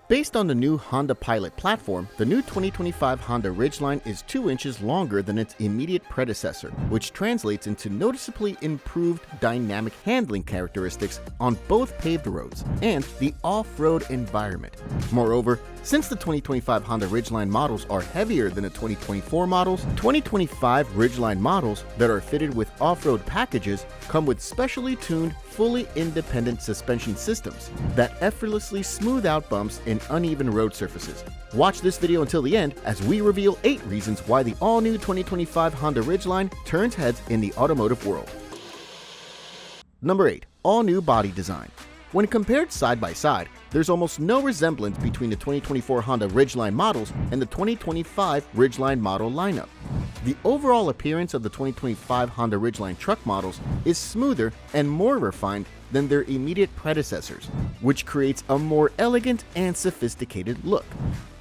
Based on the new Honda Pilot platform, the new 2025 Honda Ridgeline is 2 inches longer than its immediate predecessor, which translates into noticeably improved dynamic handling characteristics on both paved roads and the off-road environment. Moreover, since the 2025 Honda Ridgeline models are heavier than the 2024 models, 2025 Ridgeline models that are fitted with off-road packages come with specially tuned, fully independent suspension systems that effortlessly smooth out bumps in uneven road surfaces. Watch this video until the end as we reveal 8 reasons why the all-new 2025 Honda Ridgeline turns heads in the automotive world. Number 8. All-new body design. When compared side by side, there's almost no resemblance between the 2024 Honda Ridgeline models and the 2025 Ridgeline model lineup. The overall appearance of the 2025 Honda Ridgeline truck models is smoother and more refined than their immediate predecessors, which creates a more elegant and sophisticated look.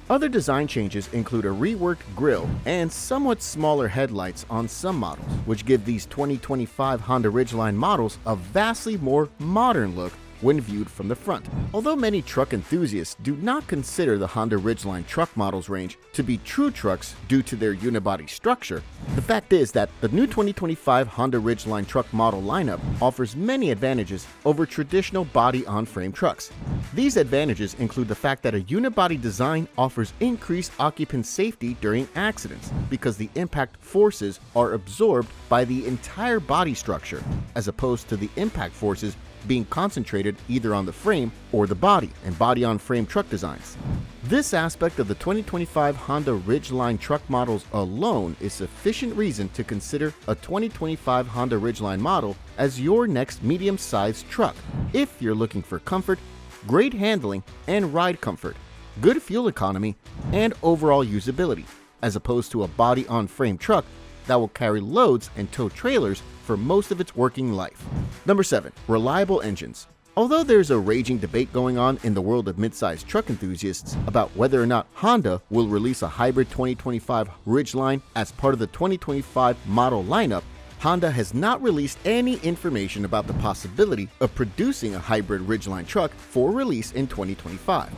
Other design changes include a reworked grille and somewhat smaller headlights on some models, which give these 2025 Honda Ridgeline models a vastly more modern look when viewed from the front. Although many truck enthusiasts do not consider the Honda Ridgeline truck models range to be true trucks due to their unibody structure, the fact is that the new 2025 Honda Ridgeline truck model lineup offers many advantages over traditional body-on-frame trucks. These advantages include the fact that a unibody design offers increased occupant safety during accidents because the impact forces are absorbed by the entire body structure, as opposed to the impact forces being concentrated either on the frame or the body and body-on-frame truck designs. This aspect of the 2025 Honda Ridgeline truck models alone is sufficient reason to consider a 2025 Honda Ridgeline model as your next medium-sized truck if you're looking for comfort, great handling and ride comfort, good fuel economy, and overall usability, as opposed to a body-on-frame truck that will carry loads and tow trailers for most of its working life. Number 7. Reliable engines. Although there's a raging debate going on in the world of mid-sized truck enthusiasts about whether or not Honda will release a hybrid 2025 Ridgeline as part of the 2025 model lineup, Honda has not released any information about the possibility of producing a hybrid Ridgeline truck for release in 2025.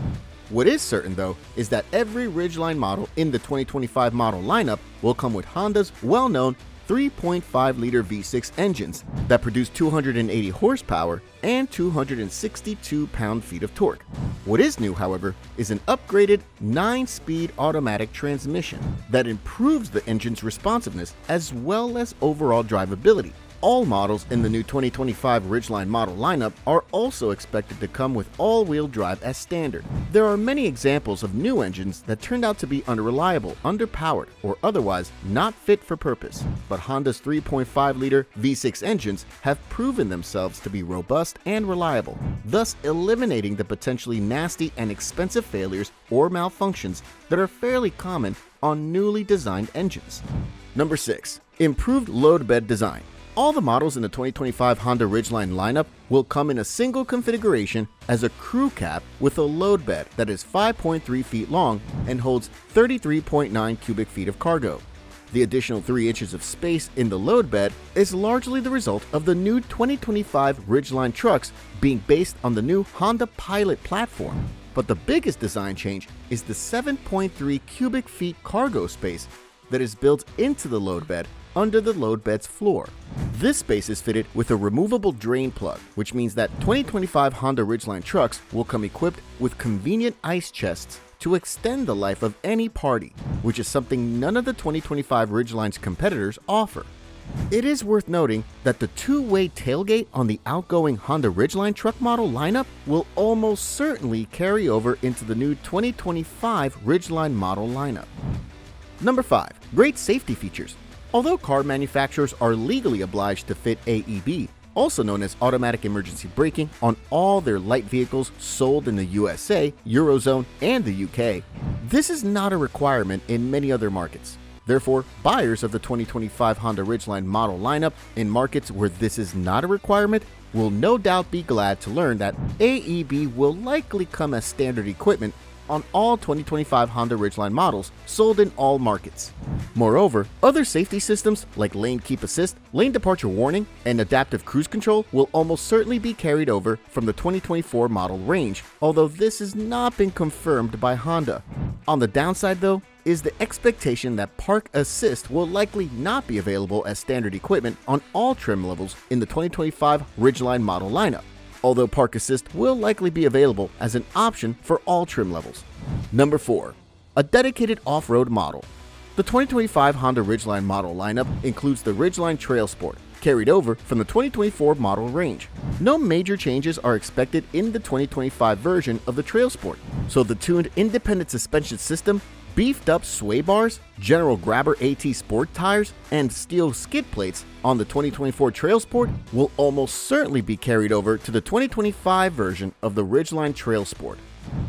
What is certain, though, is that every Ridgeline model in the 2025 model lineup will come with Honda's well-known 3.5-liter V6 engines that produce 280 horsepower and 262 pound-feet of torque. What is new, however, is an upgraded 9-speed automatic transmission that improves the engine's responsiveness as well as overall drivability. All models in the new 2025 Ridgeline model lineup are also expected to come with all-wheel drive as standard. There are many examples of new engines that turned out to be unreliable, underpowered, or otherwise not fit for purpose, but Honda's 3.5-liter V6 engines have proven themselves to be robust and reliable, thus eliminating the potentially nasty and expensive failures or malfunctions that are fairly common on newly designed engines. Number 6. Improved load bed design. All the models in the 2025 Honda Ridgeline lineup will come in a single configuration as a crew cab with a load bed that is 5.3 feet long and holds 33.9 cubic feet of cargo. The additional 3 inches of space in the load bed is largely the result of the new 2025 Ridgeline trucks being based on the new Honda Pilot platform. But the biggest design change is the 7.3 cubic feet cargo space that is built into the load bed under the load bed's floor. This space is fitted with a removable drain plug, which means that 2025 Honda Ridgeline trucks will come equipped with convenient ice chests to extend the life of any party, which is something none of the 2025 Ridgeline's competitors offer. It is worth noting that the 2-way tailgate on the outgoing Honda Ridgeline truck model lineup will almost certainly carry over into the new 2025 Ridgeline model lineup. Number 5. Great safety features. Although car manufacturers are legally obliged to fit AEB, also known as automatic emergency braking, on all their light vehicles sold in the USA, Eurozone, and the UK, this is not a requirement in many other markets. Therefore, buyers of the 2025 Honda Ridgeline model lineup in markets where this is not a requirement will no doubt be glad to learn that AEB will likely come as standard equipment on all 2025 Honda Ridgeline models sold in all markets. Moreover, other safety systems like lane keep assist, lane departure warning, and adaptive cruise control will almost certainly be carried over from the 2024 model range, although this has not been confirmed by Honda. On the downside though, is the expectation that park assist will likely not be available as standard equipment on all trim levels in the 2025 Ridgeline model lineup, although park assist will likely be available as an option for all trim levels. Number 4. A dedicated off-road model. The 2025 Honda Ridgeline model lineup includes the Ridgeline Trail Sport, carried over from the 2024 model range. No major changes are expected in the 2025 version of the Trail Sport, so the tuned independent suspension system, beefed up sway bars, General Grabber AT Sport tires, and steel skid plates on the 2024 Trail Sport will almost certainly be carried over to the 2025 version of the Ridgeline Trail Sport.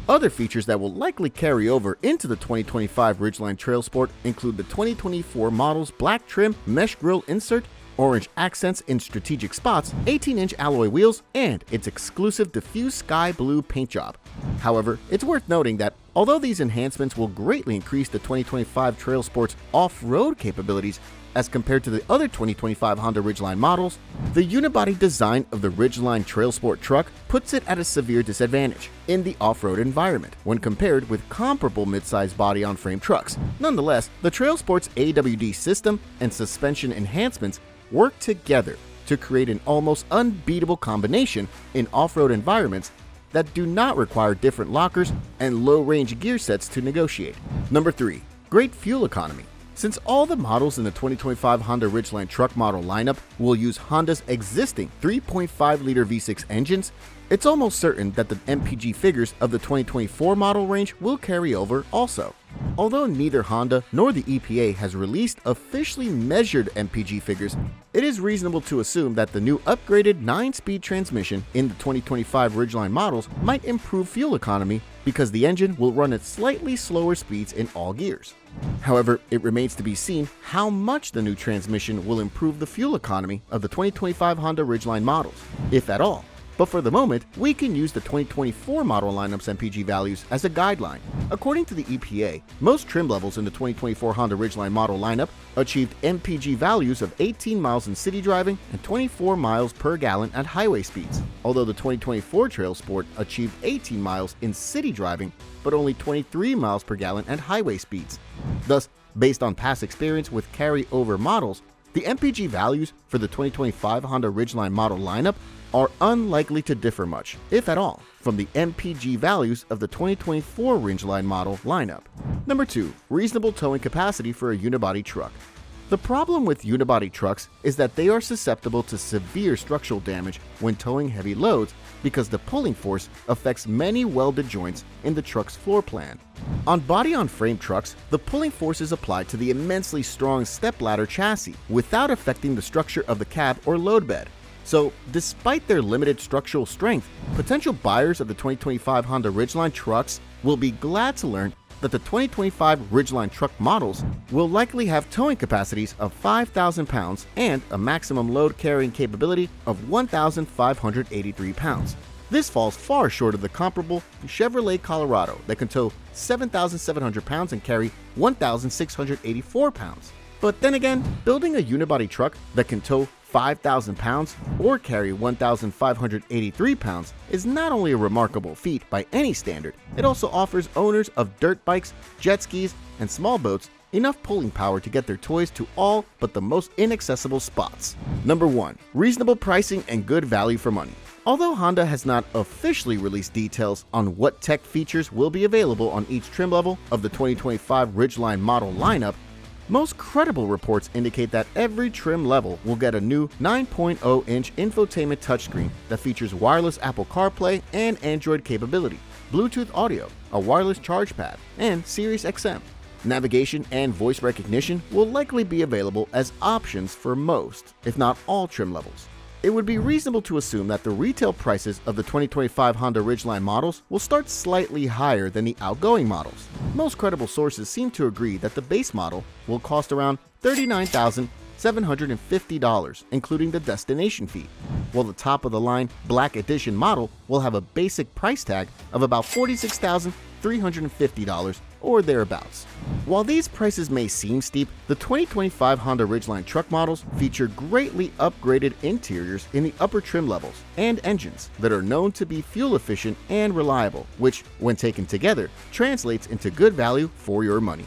Other features that will likely carry over into the 2025 Ridgeline Trail Sport include the 2024 model's black trim mesh grille insert, orange accents in strategic spots, 18-inch alloy wheels, and its exclusive diffuse sky blue paint job. However, it's worth noting that although these enhancements will greatly increase the 2025 Trail Sport's off-road capabilities as compared to the other 2025 Honda Ridgeline models, the unibody design of the Ridgeline Trail Sport truck puts it at a severe disadvantage in the off-road environment when compared with comparable mid-size body-on-frame trucks. Nonetheless, the Trail Sport's AWD system and suspension enhancements work together to create an almost unbeatable combination in off-road environments that do not require different lockers and low-range gear sets to negotiate. Number 3. Great fuel economy. Since all the models in the 2025 Honda Ridgeline truck model lineup will use Honda's existing 3.5-liter V6 engines, it's almost certain that the MPG figures of the 2024 model range will carry over also. Although neither Honda nor the EPA has released officially measured MPG figures, it is reasonable to assume that the new upgraded 9-speed transmission in the 2025 Ridgeline models might improve fuel economy because the engine will run at slightly slower speeds in all gears. However, it remains to be seen how much the new transmission will improve the fuel economy of the 2025 Honda Ridgeline models, if at all. But for the moment, we can use the 2024 model lineup's MPG values as a guideline. According to the EPA, most trim levels in the 2024 Honda Ridgeline model lineup achieved MPG values of 18 miles in city driving and 24 miles per gallon at highway speeds, although the 2024 Trail Sport achieved 18 miles in city driving but only 23 miles per gallon at highway speeds. Thus, based on past experience with carry-over models, the MPG values for the 2025 Honda Ridgeline model lineup are unlikely to differ much, if at all, from the MPG values of the 2024 Ridgeline model lineup. Number 2. Reasonable towing capacity for a unibody truck. The problem with unibody trucks is that they are susceptible to severe structural damage when towing heavy loads because the pulling force affects many welded joints in the truck's floor plan. On body-on-frame trucks, the pulling force is applied to the immensely strong stepladder chassis without affecting the structure of the cab or load bed. So, despite their limited structural strength, potential buyers of the 2025 Honda Ridgeline trucks will be glad to learn that the 2025 Ridgeline truck models will likely have towing capacities of 5,000 pounds and a maximum load carrying capability of 1,583 pounds. This falls far short of the comparable Chevrolet Colorado that can tow 7,700 pounds and carry 1,684 pounds. But then again, building a unibody truck that can tow 5,000 pounds or carry 1,583 pounds is not only a remarkable feat by any standard, it also offers owners of dirt bikes, jet skis, and small boats enough pulling power to get their toys to all but the most inaccessible spots. Number 1. Reasonable pricing and good value for money. Although Honda has not officially released details on what tech features will be available on each trim level of the 2025 Ridgeline model lineup, most credible reports indicate that every trim level will get a new 9.0-inch infotainment touchscreen that features wireless Apple CarPlay and Android capability, Bluetooth audio, a wireless charge pad, and Sirius XM. Navigation and voice recognition will likely be available as options for most, if not all, trim levels. It would be reasonable to assume that the retail prices of the 2025 Honda Ridgeline models will start slightly higher than the outgoing models. Most credible sources seem to agree that the base model will cost around $39,750, including the destination fee, while the top-of-the-line Black Edition model will have a basic price tag of about $46,500. $350 or thereabouts. While these prices may seem steep, the 2025 Honda Ridgeline truck models feature greatly upgraded interiors in the upper trim levels and engines that are known to be fuel efficient and reliable, which, when taken together, translates into good value for your money.